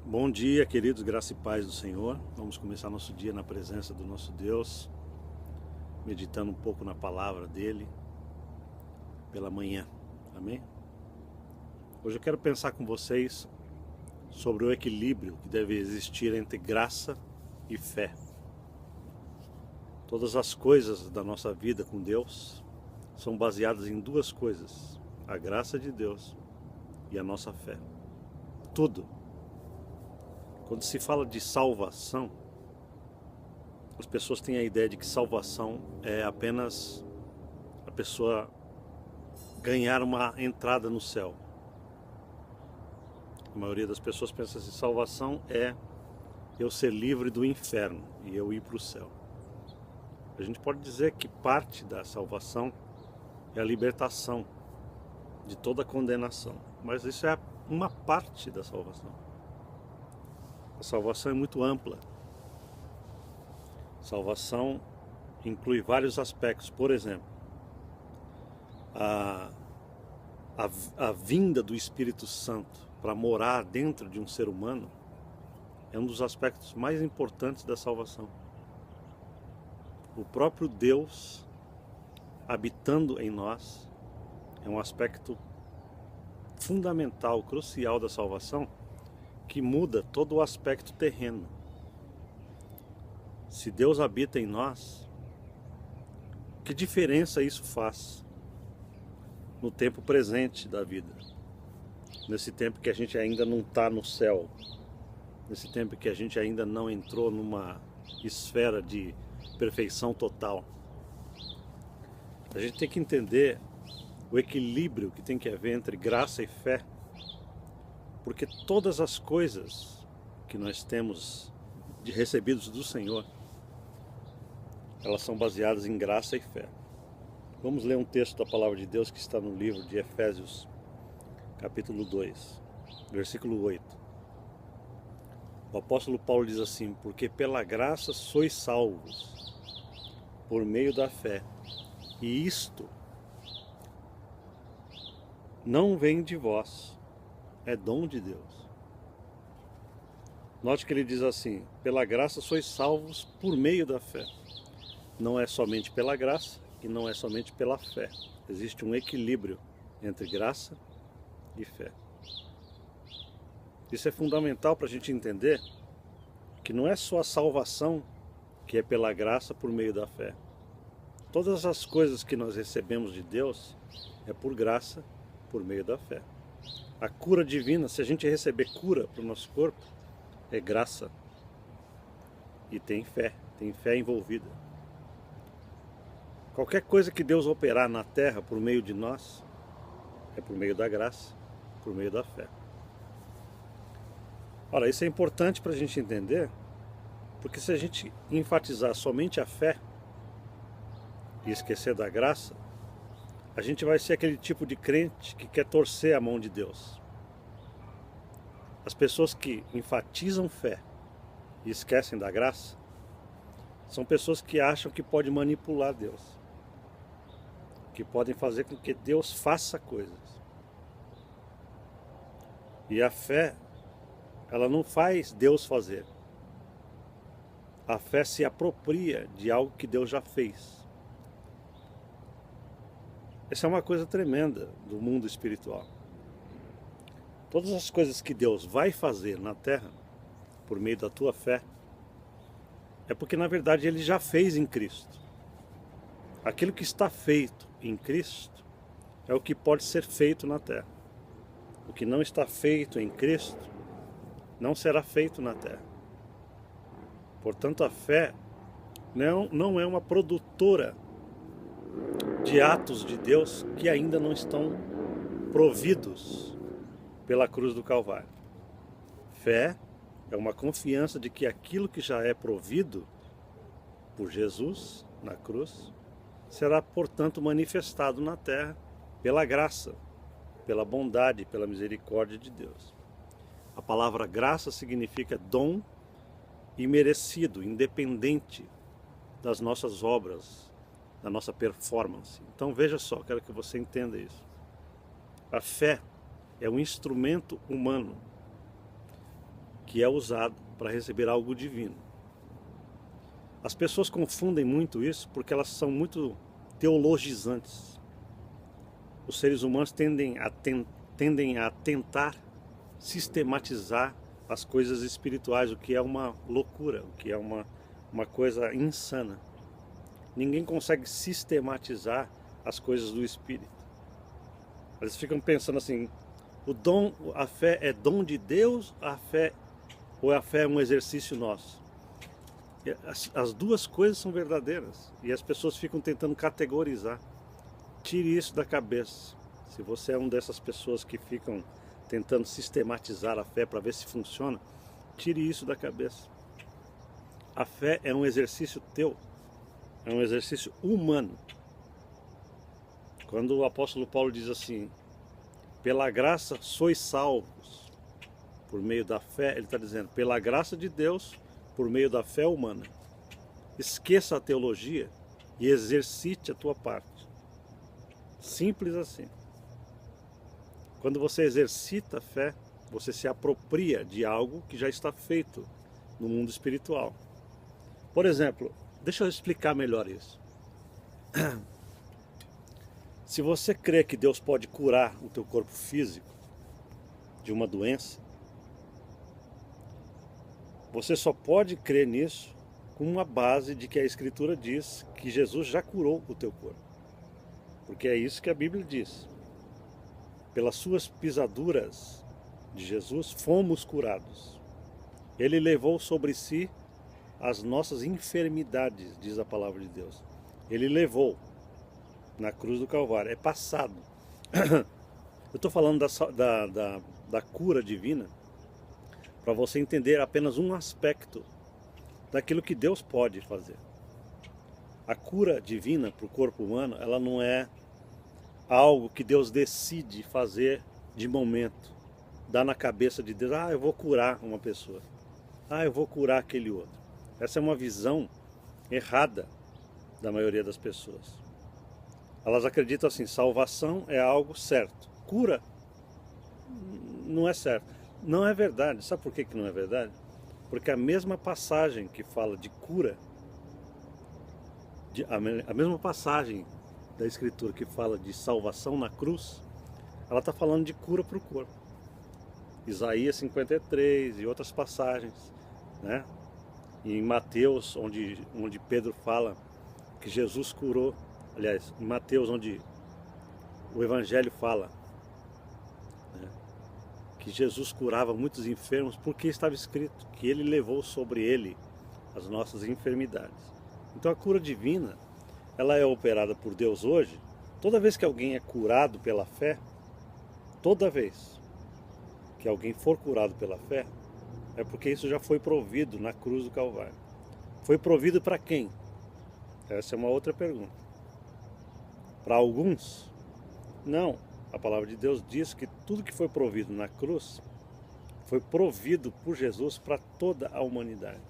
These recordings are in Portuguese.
Bom dia, queridos, graça e paz do Senhor. Vamos começar nosso dia na presença do nosso Deus, meditando um pouco na palavra dele pela manhã. Amém? Hoje eu quero pensar com vocês sobre o equilíbrio que deve existir entre graça e fé. Todas as coisas da nossa vida com Deus são baseadas em duas coisas: a graça de Deus e a nossa fé. Tudo. Quando se fala de salvação, as pessoas têm a ideia de que salvação é apenas a pessoa ganhar uma entrada no céu. A maioria das pessoas pensa assim: salvação é eu ser livre do inferno e eu ir para o céu. A gente pode dizer que parte da salvação é a libertação de toda condenação, mas isso é uma parte da salvação. A salvação é muito ampla. Salvação inclui vários aspectos. Por exemplo, a vinda do Espírito Santo para morar dentro de um ser humano é um dos aspectos mais importantes da salvação. O próprio Deus habitando em nós é um aspecto fundamental, crucial da salvação, que muda todo o aspecto terreno. Se Deus habita em nós, que diferença isso faz no tempo presente da vida? Nesse tempo que a gente ainda não está no céu, nesse tempo que a gente ainda não entrou numa esfera de perfeição total. A gente tem que entender o equilíbrio que tem que haver entre graça e fé, porque todas as coisas que nós temos de recebidos do Senhor, elas são baseadas em graça e fé. Vamos ler um texto da palavra de Deus que está no livro de Efésios, capítulo 2, versículo 8. O apóstolo Paulo diz assim: porque pela graça sois salvos, por meio da fé, e isto não vem de vós, é dom de Deus. Note que ele diz assim: pela graça sois salvos por meio da fé. Não é somente pela graça e não é somente pela fé. Existe um equilíbrio entre graça e fé. Isso é fundamental para a gente entender que não é só a salvação que é pela graça por meio da fé. Todas as coisas que nós recebemos de Deus é por graça por meio da fé. A cura divina, se a gente receber cura para o nosso corpo, é graça e tem fé envolvida. Qualquer coisa que Deus operar na terra por meio de nós, é por meio da graça, por meio da fé. Ora, isso é importante para a gente entender, porque se a gente enfatizar somente a fé e esquecer da graça, a gente vai ser aquele tipo de crente que quer torcer a mão de Deus. As pessoas que enfatizam fé e esquecem da graça são pessoas que acham que podem manipular Deus, que podem fazer com que Deus faça coisas. E a fé, ela não faz Deus fazer. A fé se apropria de algo que Deus já fez. Essa é uma coisa tremenda do mundo espiritual. Todas as coisas que Deus vai fazer na terra, por meio da tua fé, é porque na verdade Ele já fez em Cristo. Aquilo que está feito em Cristo é o que pode ser feito na terra. O que não está feito em Cristo não será feito na terra. Portanto, a fé não é uma produtora de atos de Deus que ainda não estão providos pela cruz do Calvário. Fé é uma confiança de que aquilo que já é provido por Jesus na cruz será, portanto, manifestado na terra pela graça, pela bondade, pela misericórdia de Deus. A palavra graça significa dom imerecido, independente das nossas obras, da nossa performance. Então veja só, quero que você entenda isso. A fé é um instrumento humano que é usado para receber algo divino. As pessoas confundem muito isso porque elas são muito teologizantes. Os seres humanos tendem a tentar sistematizar as coisas espirituais, o que é uma loucura, o que é uma coisa insana. Ninguém consegue sistematizar as coisas do Espírito. Eles ficam pensando assim, a fé é dom de Deus, ou a fé é um exercício nosso? As duas coisas são verdadeiras e as pessoas ficam tentando categorizar. Tire isso da cabeça. Se você é uma dessas pessoas que ficam tentando sistematizar a fé para ver se funciona, tire isso da cabeça. A fé é um exercício teu, é um exercício humano. Quando o apóstolo Paulo diz assim, pela graça sois salvos, por meio da fé, ele está dizendo, pela graça de Deus, por meio da fé humana. Esqueça a teologia e exercite a tua parte. Simples assim. Quando você exercita a fé, você se apropria de algo que já está feito no mundo espiritual. Por exemplo, deixa eu explicar melhor isso. Se você crê que Deus pode curar o teu corpo físico de uma doença, você só pode crer nisso com uma base de que a Escritura diz que Jesus já curou o teu corpo. Porque é isso que a Bíblia diz. Pelas suas pisaduras de Jesus fomos curados. Ele levou sobre si as nossas enfermidades, diz a palavra de Deus. Ele levou na cruz do Calvário. É passado. Eu estou falando da cura divina para você entender apenas um aspecto daquilo que Deus pode fazer. A cura divina para o corpo humano, ela não é algo que Deus decide fazer de momento. Dá na cabeça de Deus, eu vou curar uma pessoa. Eu vou curar aquele outro. Essa é uma visão errada da maioria das pessoas. Elas acreditam assim, salvação é algo certo. Cura não é certo. Não é verdade. Sabe por que não é verdade? Porque a mesma passagem que fala de cura, a mesma passagem da Escritura que fala de salvação na cruz, ela está falando de cura para o corpo. Isaías 53 e outras passagens, né? E em Mateus, onde Pedro fala que Jesus curou, aliás, em Mateus, onde o Evangelho fala, né, que Jesus curava muitos enfermos, porque estava escrito que ele levou sobre ele as nossas enfermidades. Então a cura divina, ela é operada por Deus hoje. Toda vez que alguém é curado pela fé, toda vez que alguém for curado pela fé, é porque isso já foi provido na cruz do Calvário. Foi provido para quem? Essa é uma outra pergunta. Para alguns? Não. A palavra de Deus diz que tudo que foi provido na cruz foi provido por Jesus para toda a humanidade.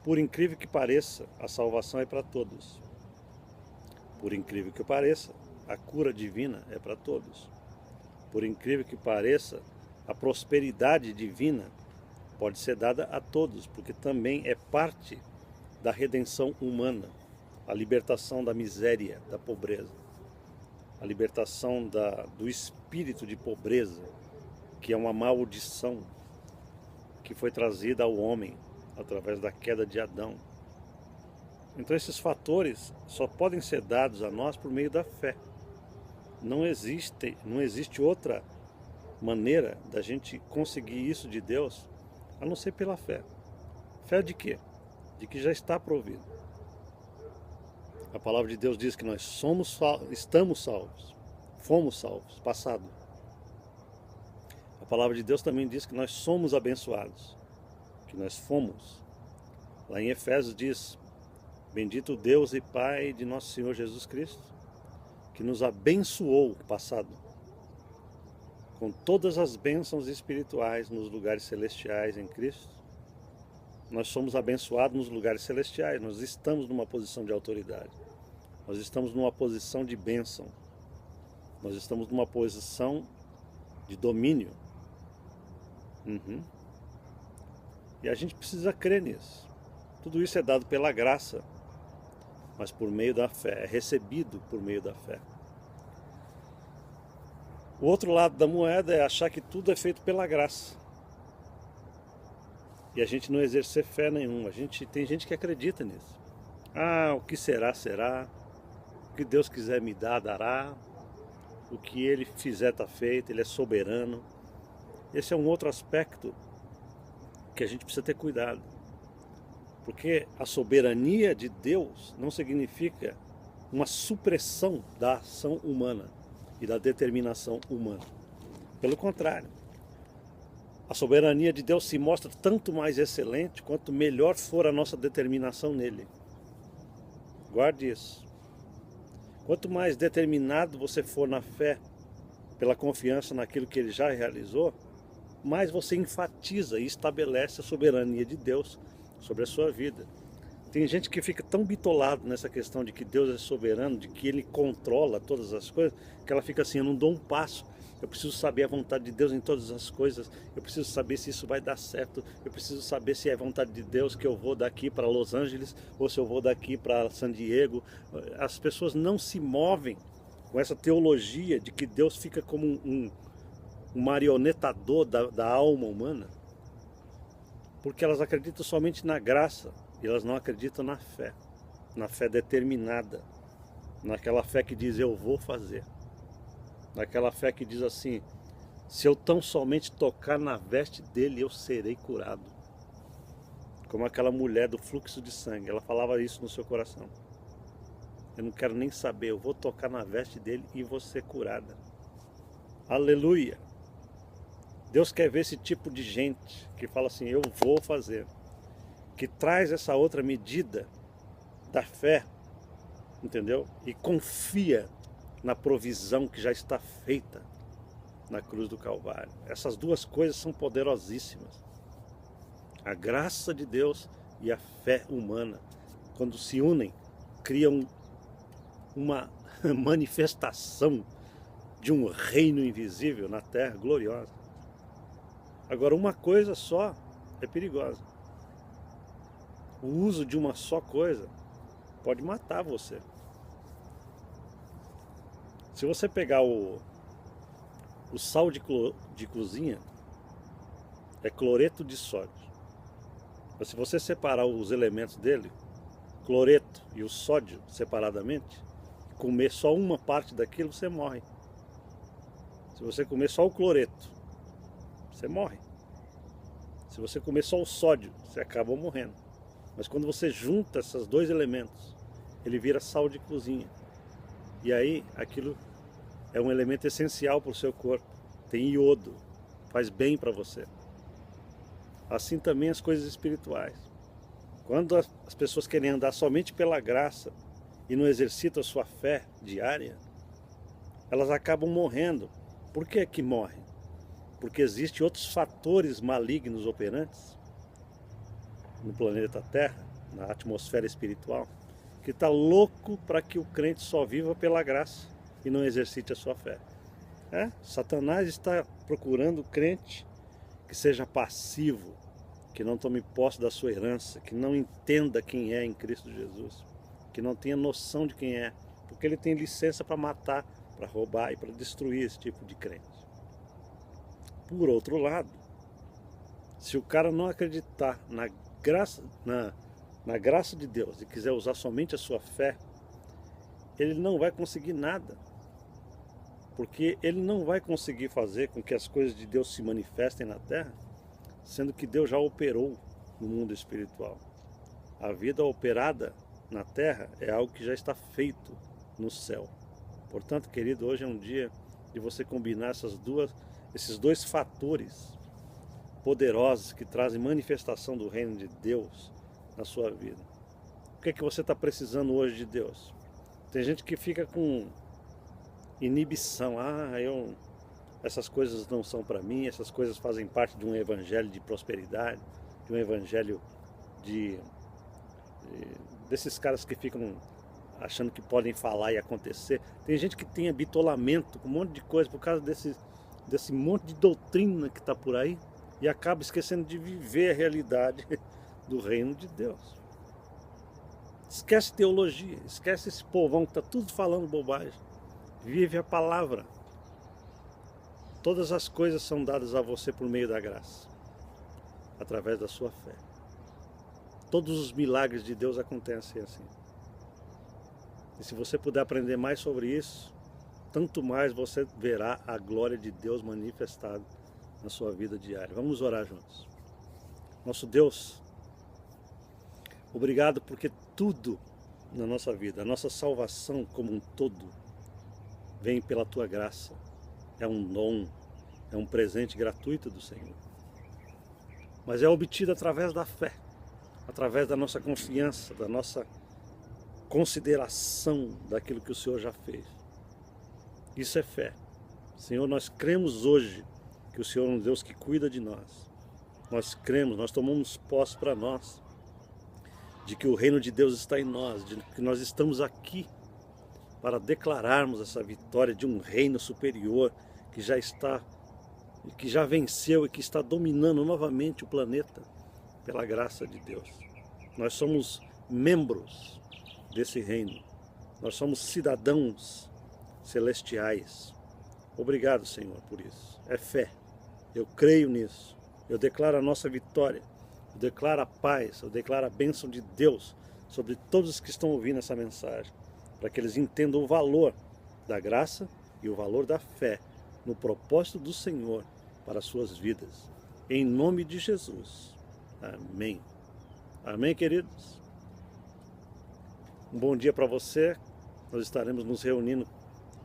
Por incrível que pareça, a salvação é para todos. Por incrível que pareça, a cura divina é para todos. Por incrível que pareça, a prosperidade divina pode ser dada a todos, porque também é parte da redenção humana, a libertação da miséria, da pobreza, a libertação do espírito de pobreza, que é uma maldição que foi trazida ao homem através da queda de Adão. Então esses fatores só podem ser dados a nós por meio da fé. Não existe outra maneira da gente conseguir isso de Deus a não ser pela fé. Fé de quê? De que já está provido. A palavra de Deus diz que nós estamos salvos, fomos salvos, passado. A palavra de Deus também diz que nós somos abençoados, que nós fomos. Lá em Efésios diz, bendito Deus e Pai de nosso Senhor Jesus Cristo, que nos abençoou, passado, com todas as bênçãos espirituais nos lugares celestiais em Cristo. Nós somos abençoados nos lugares celestiais, nós estamos numa posição de autoridade, nós estamos numa posição de bênção, nós estamos numa posição de domínio. E a gente precisa crer nisso. Tudo isso é dado pela graça, mas por meio da fé, é recebido por meio da fé. O outro lado da moeda é achar que tudo é feito pela graça. E a gente não exercer fé nenhuma. Tem gente que acredita nisso. Ah, o que será, será. O que Deus quiser me dar, dará. O que Ele fizer está feito, Ele é soberano. Esse é um outro aspecto que a gente precisa ter cuidado. Porque a soberania de Deus não significa uma supressão da ação humana e da determinação humana. Pelo contrário, a soberania de Deus se mostra tanto mais excelente quanto melhor for a nossa determinação nele. Guarde isso. Quanto mais determinado você for na fé, pela confiança naquilo que ele já realizou, mais você enfatiza e estabelece a soberania de Deus sobre a sua vida. Tem gente que fica tão bitolado nessa questão de que Deus é soberano, de que Ele controla todas as coisas, que ela fica assim, eu não dou um passo, eu preciso saber a vontade de Deus em todas as coisas, eu preciso saber se isso vai dar certo, eu preciso saber se é vontade de Deus que eu vou daqui para Los Angeles, ou se eu vou daqui para San Diego. As pessoas não se movem com essa teologia de que Deus fica como um marionetador da alma humana, porque elas acreditam somente na graça, e elas não acreditam na fé determinada, naquela fé que diz eu vou fazer, naquela fé que diz assim, se eu tão somente tocar na veste dele eu serei curado. Como aquela mulher do fluxo de sangue, ela falava isso no seu coração. Eu não quero nem saber, eu vou tocar na veste dele e vou ser curada. Aleluia! Deus quer ver esse tipo de gente que fala assim, eu vou fazer, que traz essa outra medida da fé, entendeu? E confia na provisão que já está feita na cruz do Calvário. Essas duas coisas são poderosíssimas. A graça de Deus e a fé humana, quando se unem, criam uma manifestação de um reino invisível na terra gloriosa. Agora, uma coisa só é perigosa. O uso de uma só coisa pode matar você. Se você pegar o sal de cozinha, é cloreto de sódio. Mas se você separar os elementos dele, cloreto e o sódio separadamente, comer só uma parte daquilo, você morre. Se você comer só o cloreto, você morre. Se você comer só o sódio, você acaba morrendo. Mas quando você junta esses dois elementos, ele vira sal de cozinha. E aí, aquilo é um elemento essencial para o seu corpo. Tem iodo, faz bem para você. Assim também as coisas espirituais. Quando as pessoas querem andar somente pela graça e não exercitam a sua fé diária, elas acabam morrendo. Por que que morrem? Porque existem outros fatores malignos operantes no planeta Terra, na atmosfera espiritual, que está louco para que o crente só viva pela graça e não exercite a sua fé. Satanás está procurando o crente que seja passivo, que não tome posse da sua herança, que não entenda quem é em Cristo Jesus, que não tenha noção de quem é, porque ele tem licença para matar, para roubar e para destruir esse tipo de crente. Por outro lado, se o cara não acreditar na graça de Deus e quiser usar somente a sua fé, ele não vai conseguir nada. Porque ele não vai conseguir fazer com que as coisas de Deus se manifestem na terra, sendo que Deus já operou no mundo espiritual. A vida operada na terra é algo que já está feito no céu. Portanto, querido, hoje é um dia de você combinar esses dois fatores poderosos que trazem manifestação do reino de Deus na sua vida. O que é que você está precisando hoje de Deus? Tem gente que fica com inibição. Essas coisas não são para mim, essas coisas fazem parte de um evangelho de prosperidade, de um evangelho desses caras que ficam achando que podem falar e acontecer. Tem gente que tem bitolamento com um monte de coisa por causa desse monte de doutrina que está por aí, e acaba esquecendo de viver a realidade do reino de Deus. Esquece teologia, esquece esse povão que está tudo falando bobagem. Vive a palavra. Todas as coisas são dadas a você por meio da graça, através da sua fé. Todos os milagres de Deus acontecem assim. E se você puder aprender mais sobre isso, tanto mais você verá a glória de Deus manifestada na sua vida diária. Vamos orar juntos. Nosso Deus, obrigado porque tudo na nossa vida, a nossa salvação como um todo, vem pela Tua graça. É um dom, é um presente gratuito do Senhor. Mas é obtido através da fé, através da nossa confiança, da nossa consideração daquilo que o Senhor já fez. Isso é fé. Senhor, nós cremos hoje que o Senhor é um Deus que cuida de nós. Nós cremos, nós tomamos posse para nós, de que o reino de Deus está em nós, de que nós estamos aqui para declararmos essa vitória de um reino superior que já está, que já venceu e que está dominando novamente o planeta pela graça de Deus. Nós somos membros desse reino. Nós somos cidadãos celestiais. Obrigado, Senhor, por isso. É fé. Eu creio nisso. Eu declaro a nossa vitória. Eu declaro a paz. Eu declaro a bênção de Deus sobre todos os que estão ouvindo essa mensagem, para que eles entendam o valor da graça e o valor da fé no propósito do Senhor para as suas vidas. Em nome de Jesus. Amém. Amém, queridos? Um bom dia para você. Nós estaremos nos reunindo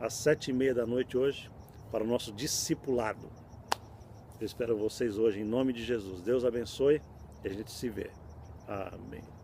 às 7h30 da noite hoje para o nosso discipulado. Eu espero vocês hoje em nome de Jesus. Deus abençoe e a gente se vê. Amém.